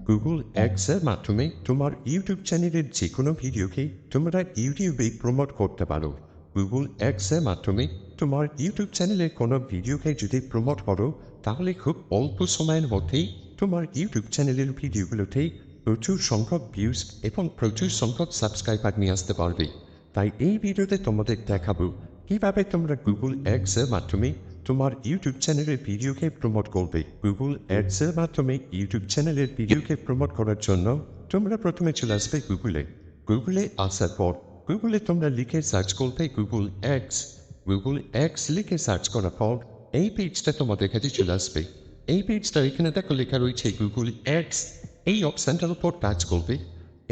Google অ্যাডসের মাধ্যমে তোমার YouTube চ্যানেলের যে কোনো ভিডিওকে তোমরা ইউটিউবে প্রমোট করতে পারো। গুগল অ্যাডসের মাধ্যমে তোমার ইউটিউব চ্যানেলের কোনো ভিডিওকে যদি প্রমোট করো, তাহলে খুব অল্প সময়ের মধ্যেই তোমার ইউটিউব চ্যানেলের ভিডিওগুলোতে প্রচুর সংখ্যক ভিউজ এবং প্রচুর সংখ্যক সাবস্ক্রাইবার নিয়ে আসতে পারবে। তাই এই ভিডিওতে তোমাদের দেখাবো কিভাবে তোমরা গুগল অ্যাডসের মাধ্যমে তোমার ইউটিউব চ্যানেলের ভিডিওকে প্রমোট করবে। গুগল অ্যাডসের মাধ্যমে ইউটিউব চ্যানেলের ভিডিওকে প্রমোট করার জন্য তোমরা প্রথমে চলে আসবে গুগলে আসার পর গুগলে তোমরা লিখে সার্চ করবে গুগল অ্যাডস। গুগল অ্যাডস লিখে সার্চ করার পর এই পেজটা তোমাদের কাছে চলে আসবে। এই পেজটা এখানে দেখো লেখা রয়েছে গুগল অ্যাডস। এই অপশানটার উপর টাচ করবে,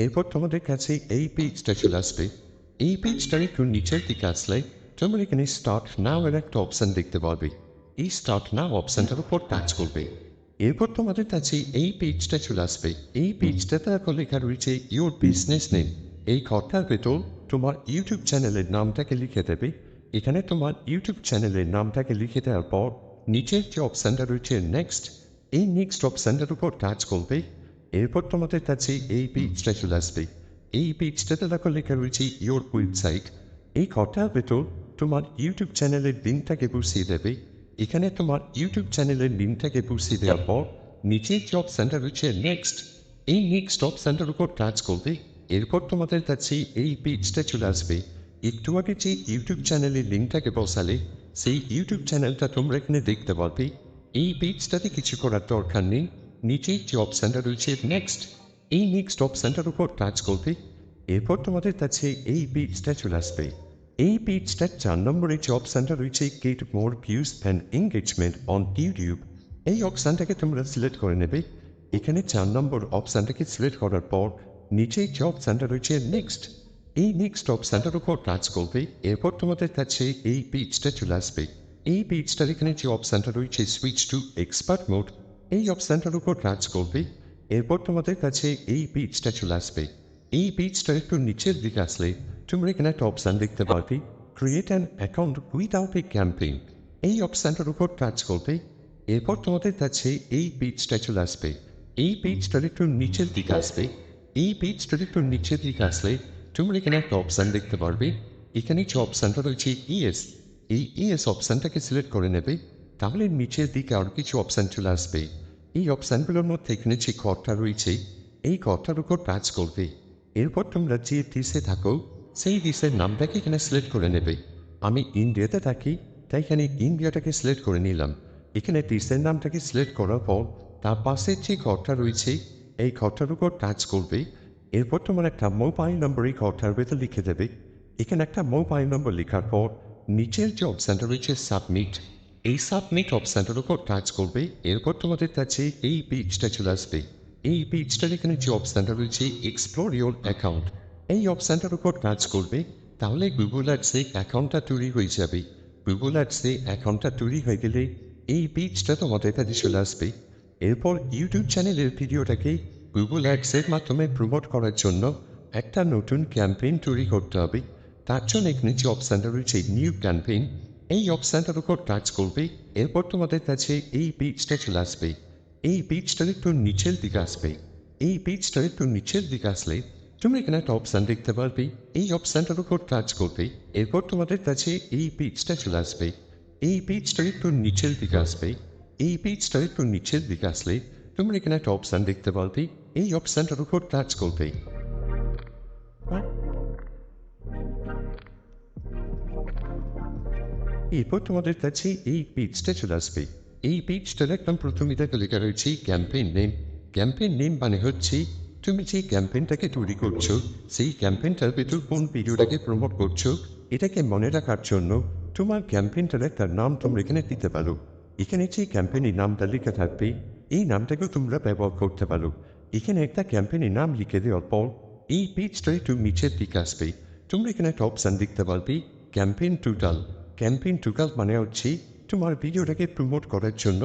এরপর তোমাদের কাছে এই পেজটা চলে আসবে। এই পেজটার একটু নিচের দিকে আসলে তোমরা এখানে স্টার্ট নাও এর একটা অপশান দেখতে পাবে। এই স্টার্ট নাও অপশানটার উপর টাচ করবে, এরপর তোমাদের কাছে এই পেজটা চলে আসবে। এই পেজটাতে এখন লেখা রয়েছে ইউর বিজনেস নেম। এই ঘরটার ভেতর তোমার ইউটিউব চ্যানেলের নামটাকে লিখে দেবে। এখানে তোমার ইউটিউব চ্যানেলের নামটাকে লিখে দেওয়ার পর নিচের যে অপশানটা রয়েছে নেক্সট, এই নেক্সট অপশানটার উপর টাচ করবে, এরপর তোমাদের কাছে এই পেজটা চলে আসবে। এই পেজটাতে দেখো লেখা রয়েছে ইউর ওয়েবসাইট। এই ঘরটার ভেতর তোমার ইউটিউব চ্যানেলের লিঙ্কটাকে বসিয়ে দেবে। এখানে তোমার ইউটিউব চ্যানেলের লিঙ্কটাকে বসিয়ে দেওয়ার পর নিচের যে অপশানটা রয়েছে নেক্সট, এই নেক্সট অপশানটার উপর টাচ করবে, এরপর তোমাদের কাছে এই পেজটা চলে আসবে। একটু আগে যে ইউটিউব চ্যানেলের লিঙ্কটাকে বসালে সেই ইউটিউব চ্যানেলটা তোমরা এখানে দেখতে পারবে। এই পেজটাতে কিছু করার দরকার নেই, নিচের যে অপশানটা রয়েছে নেক্সট, এই নেক্সট অপশানটার উপর টাচ করবে, এরপর তোমাদের কাছে এই পেজটা চলে আসবে। এই পেজটার 4 নম্বরে যে অপশানটা রয়েছে get more views and engagement on YouTube, এই অপশানটাকে তোমরা সিলেক্ট করে নেবে। এখানে 4 নম্বর অপশানটাকে সিলেক্ট করার পর নিচে যে অপশানটা রয়েছে নেক্সট, এই নেক্সট অপশানটার উপর টাচ করবে, এরপর তোমাদের কাছে এই পেজটা চলে আসবে। এই পেজটার এখানে যে অপশানটা রয়েছে সুইচ টু এক্সপার্ট মোড, এই অপশানটার উপর টাচ করবে, এরপর তোমাদের কাছে এই পেজটা চলে আসবে। এই পেজটার একটু নিচের দিকে আসলে তোমরা এখানে একটা অপশান দেখতে পারবে create an account without a campaign, এই অপশানটার উপর টাচ করবে, এরপর তোমাদের কাছে এই পেজটা চলে আসবে। এই পেজটার একটু নিচের দিকে আসবে। এই পেজটার একটু নিচের দিকে আসলে তোমরা এখানে একটা অপশান দেখতে পারবে। এখানে যে অপশানটা রয়েছে ইএস, এই ইএস অপশানটাকে সিলেক্ট করে নেবে, তাহলে নিচের দিকে আর কিছু অপশান চলে আসবে। এই অপশানগুলোর মধ্যে এখানে যে ঘরটা রয়েছে এই ঘরটার উপর টাচ করবে, এরপর তোমরা যে দেশে থাকো সেই দেশের নামটাকে এখানে সিলেক্ট করে নেবে। আমি ইন্ডিয়াতে থাকি, তাই এখানে ইন্ডিয়াটাকে সিলেক্ট করে নিলাম। এখানে দেশের নামটাকে সিলেক্ট করার পর তার পাশের যে ঘরটা রয়েছে এই ঘরটার উপর টাচ করবে, এরপর তোমার একটা মোবাইল নম্বর এই ঘরটার ভেতর লিখে দেবে। এখানে একটা মোবাইল নম্বর লেখার পর নিচের যে অপশানটা রয়েছে সাবমিট, এই সাবমিট অপশানটার উপর টাচ করবে, এরপর তোমাদের কাছে এই পেজটা চলে আসবে। এই পেজটার এখানে যে অপশানটা রয়েছে এক্সপ্লোর ইওর অ্যাকাউন্ট, এই অপশানটার উপর টাচ করবে, তাহলে গুগল অ্যাডসে অ্যাকাউন্টটা তৈরি হয়ে যাবে। গুগল অ্যাডসে অ্যাকাউন্টটা তৈরি হয়ে গেলে এই পেজটা তোমাদের কাছে চলে আসবে। এরপর ইউটিউব চ্যানেলের ভিডিওটাকে গুগল অ্যাডসের মাধ্যমে প্রমোট করার জন্য একটা নতুন ক্যাম্পেইন তৈরি করতে হবে। তার জন্য এখানে যে অপশানটা রয়েছে নিউ ক্যাম্পেইন, এই অপশানটার উপর টাচ করবে, এরপর তোমাদের কাছে এই পেজটা চলে আসবে। এই পেজটার একটু নিচের দিকে আসবে। এই পেজটার একটু নিচের দিকে আসলে তুমি এখানে একটা অপশান দেখতে পারবে, এই অপশানটার উপর টাচ করবে, এরপর তোমাদের কাছে এই পেজটা চলে আসবে। এই পেজটার একটু নিচের দিকে আসবে। এই পেজটার একটু নিচের দিকে আসলে তোমরা এখানে একটা অপশান দেখতে পারবে, এই অপশানটার উপর টাচ করবে, এরপর তোমাদের কাছে এই পেজটা চলে আসবে। এই পেজটার একদম প্রথমে দেখো লেখা রয়েছে ক্যাম্পেইন নেম। ক্যাম্পেইন নেম মানে হচ্ছে তুমি যে ক্যাম্পেইনটাকে তৈরি করছো সেই ক্যাম্পেইনটার ভেতর কোন ভিডিওটাকে প্রমোট করছো, এটাকে মনে রাখার জন্য তোমার ক্যাম্পেইনটার একটা নাম তোমরা এখানে দিতে পারো। এখানে যে ক্যাম্পেইনের নামটা লেখা থাকবে এই নামটাকেও তোমরা ব্যবহার করতে পারো। এখানে একটা ক্যাম্পেইনের নাম লিখে দেওয়ার পর এই পেজটা একটু নিচের দিকে আসবে। তোমরা এখানে একটা অপশান দেখতে পারবে ক্যাম্পেইন টোটাল। ক্যাম্পেইন টোটাল মানে হচ্ছে তোমার ভিডিওটাকে প্রমোট করার জন্য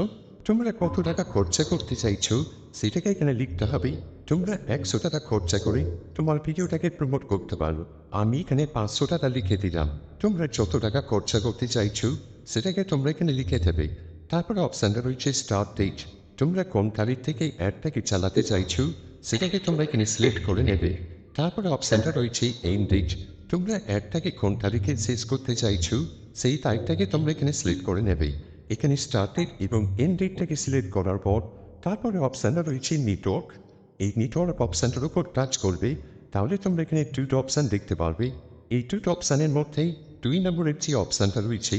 তোমরা কত টাকা খরচা করতে চাইছো সেটাকে এখানে লিখতে হবে। তোমরা 100 টাকা খরচা করে তোমার ভিডিওটাকে প্রমোট করতে পারো। আমি এখানে 500 টাকা লিখে দিলাম। তোমরা যত টাকা খরচা করতে চাইছো সেটাকে তোমরা এখানে লিখে দেবে। তারপরে অপশানটা রয়েছে স্টার্ট ডেট। তোমরা কোন তারিখ থেকে অ্যাডটাকে চালাতে চাইছো সেটাকে তোমরা এখানে সিলেক্ট করে নেবে। তারপরে অপশানটা রয়েছে এন্ড ডেট। তোমরা অ্যাডটাকে কোন তারিখে শেষ করতে চাইছো সেই তারিখটাকে তোমরা এখানে সিলেক্ট করে নেবে। এখানে স্টার্ট ডেট এবং এন্ড ডেটটাকে সিলেক্ট করার পর তারপরে অপশানটা রয়েছে নেটওয়ার্ক। এই নেটওয়ার্ক অপশানটার উপর টাচ করবে, তাহলে তোমরা এখানে দুটো অপশান দেখতে পারবে। এই দুটো অপশানের মধ্যেই 2 নম্বরের যে অপশানটা রয়েছে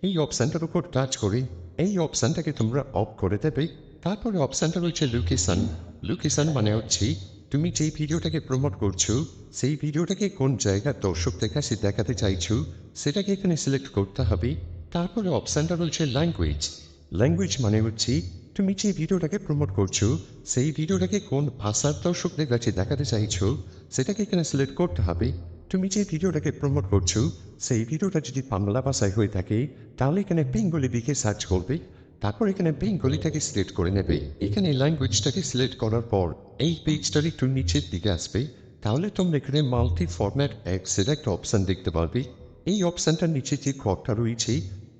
এই অপশানটার উপর টাচ করে এই অপশানটাকে তোমরা অফ করে দেবে। তারপরে অপশানটা রয়েছে লোকেশন। লোকেশন মানে হচ্ছে তুমি যেই ভিডিওটাকে প্রমোট করছো সেই ভিডিওটাকে কোন জায়গার দর্শকদের কাছে দেখাতে চাইছো সেটাকে এখানে সিলেক্ট করতে হবে। তারপরে অপশানটা রয়েছে ল্যাঙ্গুয়েজ। ল্যাঙ্গুয়েজ মানে হচ্ছে তুমি যে ভিডিওটাকে প্রমোট করছো সেই ভিডিওটাকে কোন ভাষার দর্শকদের কাছে দেখাতে চাইছো সেটাকে এখানে সিলেক্ট করতে হবে। তুমি যে ভিডিওটাকে প্রমোট করছো সেই ভিডিওটা যদি বাংলা ভাষায় হয়ে থাকে তাহলে এখানে বেঙ্গলি লিখে সার্চ করবে। তারপর এখানে বেঙ্গলিটাকে সিলেক্ট করে নেবে। এখানে ল্যাঙ্গুয়েজটাকে সিলেক্ট করার পর এই পেজটার একটু নিচের দিকে আসবে, তাহলে তোমরা এখানে মাল্টি ফরম্যাট এক্সের একটা অপশান দেখতে পারবে। এই অপশানটার নিচে যে ঘরটা রয়েছে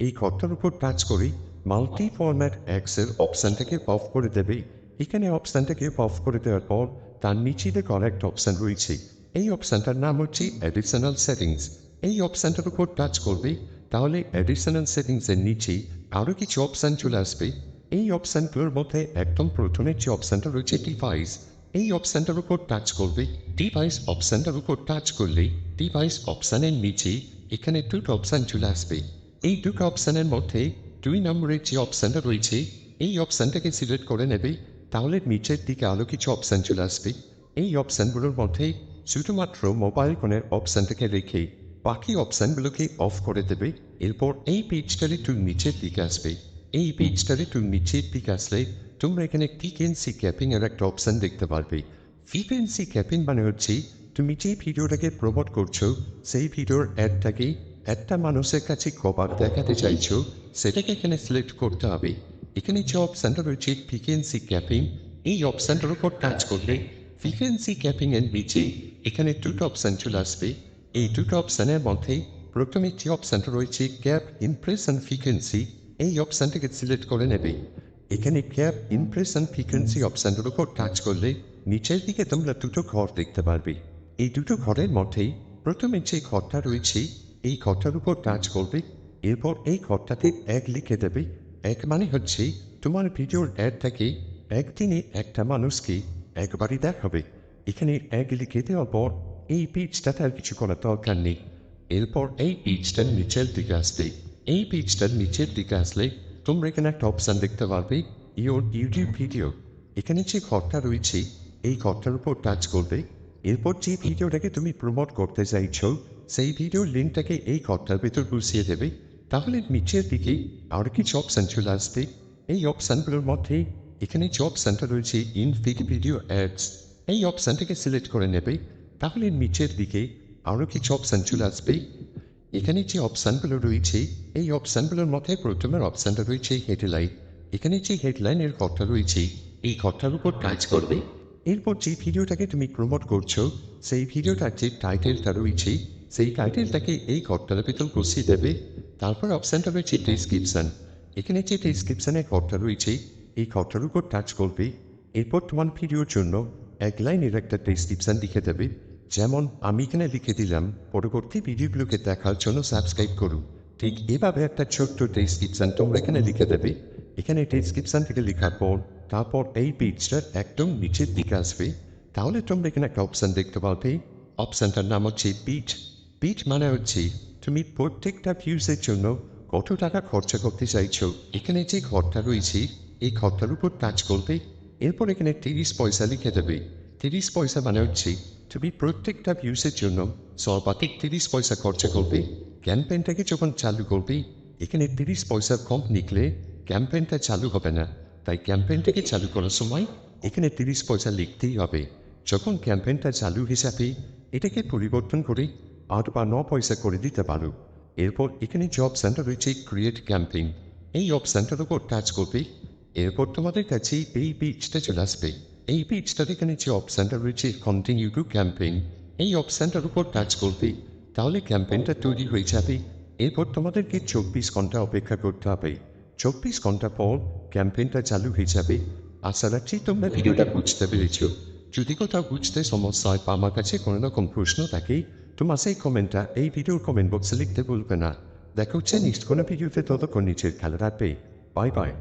এই ঘরটার উপর টাচ করে মাল্টি ফরম্যাট এক্সের অপশানটাকে অফ করে দেবে। এখানে অপশানটাকে অফ করে দেওয়ার পর তার নিচে দেখো একটা অপশান রয়েছে। এই অপশানটার নাম হচ্ছে অ্যাডিশনাল সেটিংস। এই অপশানটার উপর টাচ করবে, তাহলে অ্যাডিশনাল সেটিংসের নিচে আরও কিছু অপশান চলে আসবে। এই অপশানগুলোর মধ্যে একদম প্রথমে যে অপশানটা রয়েছে ডিভাইস, এই অপশানটার উপর টাচ করবে। ডিভাইস অপশানটার উপর টাচ করলে ডিভাইস অপশানের নিচে এখানে দুটো অপশান চলে আসবে। এই দুটো অপশানের মধ্যে 2 নম্বরের যে অপশানটা রয়েছে এই অপশানটাকে সিলেক্ট করে নেবে, তাহলে নিচের দিকে আরও কিছু অপশান চলে আসবে। এই অপশানগুলোর মধ্যে শুধুমাত্র মোবাইল ফোনের অপশানটাকে রেখে বাকি অপশানগুলোকে অফ করে দেবে। এরপর এই পেজটার একটু নিচের দিকে আসবে। এই পেজটার একটু নিচের দিকে আসলে তোমরা এখানে ফ্রিকোয়েন্সি ক্যাপিং এর একটা অপশান দেখতে পারবে। ফ্রিকোয়েন্সি ক্যাপিং মানে হচ্ছে তুমি যে ভিডিওটাকে প্রমোট করছো সেই ভিডিওর অ্যাডটাকে একটা মানুষের কাছে কবার দেখাতে চাইছো সেটাকে এখানে সিলেক্ট করতে হবে। এখানে যে অপশানটা রয়েছে ফ্রিকোয়েন্সি ক্যাপিং, এই অপশানটার উপর টাচ করলে ফ্রিকোয়েন্সি ক্যাপিং এর নিচে এখানে দুটো অপশান চলে আসবে। এই দুটো অপশানের মধ্যে প্রথমে যে অপশানটা রয়েছে ক্যাপ ইমপ্রেশন ফ্রিকোয়েন্সি, এই অপশানটাকে সিলেক্ট করে নেবে। এখানে ক্যাপ ইমপ্রেশন ফ্রিকোয়েন্সি অপশানটার উপর টাচ করলে নিচের দিকে তোমরা দুটো ঘর দেখতে পারবে। এই দুটো ঘরের মধ্যেই প্রথমে যে ঘরটা রয়েছে এই ঘরটার উপর টাচ করবে। এরপর এই ঘরটাতে এক লিখে দেবে। এক মানে হচ্ছে তোমার ভিডিওর অ্যাডটাকে একদিনে একটা মানুষকে একবারই দেখাবে। এখানে এক লিখে দেওয়ার পর এই পেজটাতে আর কিছু করার দরকার নেই। এরপর এই পেজটার নিচের দিকে আসবে। এই পেজটার নিচের দিকে আসলে তোমরা এখানে একটা অপশান দেখতে পারবে ইউর ইউটিউব ভিডিও। এখানে যে ঘরটা রয়েছে এই ঘরটার উপর টাচ করবে। এরপর যে ভিডিওটাকে তুমি প্রমোট করতে চাইছো সেই ভিডিওর লিঙ্কটাকে এই ঘরটার ভেতর বসিয়ে দেবে, তাহলে নিচের দিকে আর কিছু অপশান চলে আসবে। এই অপশানগুলোর মধ্যে এখানে যে অপশানটা রয়েছে ইন ফিড ভিডিও অ্যাডস, এই অপশানটাকে সিলেক্ট করে নেবে, তাহলে নিচের দিকে আরও কিছু অপশান চলে আসবে। এখানে যে অপশানগুলো রয়েছে এই অপশানগুলোর মধ্যে প্রথমের অপশানটা রয়েছে হেডলাইন। এখানে যে হেডলাইনের ঘরটা রয়েছে এই ঘরটার উপর টাচ করবে। এরপর যে ভিডিওটাকে তুমি প্রমোট করছো সেই ভিডিওটার যে টাইটেলটা রয়েছে সেই টাইটেলটাকে এই ঘরটার ভেতর বসিয়ে দেবে। তারপর অপশানটা রয়েছে ডেসক্রিপশন। এখানে যে ডেসক্রিপশনের ঘরটা রয়েছে এই ঘরটার উপর টাচ করবে। এরপর তোমার ভিডিওর জন্য এক লাইনের একটা ডেসক্রিপশন লিখে দেবে। যেমন আমি এখানে লিখে দিলাম পরবর্তী ভিডিওগুলোকে দেখার জন্য সাবস্ক্রাইব করুন। ঠিক এভাবে একটা ছোট্ট ডেসক্রিপশন তোমরা এখানে লিখে দেবে। এখানে ডেসক্রিপশন থেকে লেখার পর তারপর এই পেজটার একদম নিচের দিকে আসবে, তাহলে তোমরা এখানে একটা অপশান দেখতে পাবে। অপশানটার নাম হচ্ছে পিট। পিট মানে হচ্ছে তুমি প্রত্যেকটা ভিউজের জন্য কত টাকা খরচা করতে চাইছো। এখানে যে ঘরটা রয়েছে এই ঘরটার উপর টাচ করবে। এরপর এখানে 30 পয়সা লিখে দেবে। 30 পয়সা মানে হচ্ছে তুমি প্রত্যেকটা ভিউসের জন্য সর্বাধিক 30 পয়সা খরচা করবে। ক্যাম্পেইনটাকে যখন চালু করবে এখানে 30 পয়সা কম লিখলে ক্যাম্পেইনটা চালু হবে না। তাই ক্যাম্পেইনটাকে চালু করার সময় এখানে 30 পয়সা লিখতেই হবে। যখন ক্যাম্পেইনটা চালু হিসাবে এটাকে পরিবর্তন করে 8 বা 9 পয়সা করে দিতে পারো। এরপর এখানে যে অপশানটা রয়েছে ক্রিয়েট ক্যাম্পেইন, এই অপশানটার উপর টাচ করবে। এরপর তোমাদের কাছে এই পেজটা চলে আসবে। এই পেজটার এখানে যে অপশানটা রয়েছে কন্টিনিউ টু ক্যাম্পেইন, এই অপশানটার উপর টাচ করবে, তাহলে ক্যাম্পেইনটা তৈরি হয়ে যাবে। এরপর তোমাদেরকে 24 ঘন্টা অপেক্ষা করতে হবে। 24 ঘন্টা পর ক্যাম্পেইনটা চালু হয়ে যাবে। আশা রাখছি তোমরা ভিডিওটা বুঝতে পেরেছ। যদি কোথাও বুঝতে সমস্যা হয় বা আমার কাছে কোনো রকম প্রশ্ন থাকে, তোমার সেই কমেন্টটা এই ভিডিওর কমেন্ট বক্সে লিখতে ভুলবে না। দেখা হচ্ছে নেক্সট কোনো ভিডিওতে, ততক্ষণ নিচের খেয়াল রাখবে। Bye bye.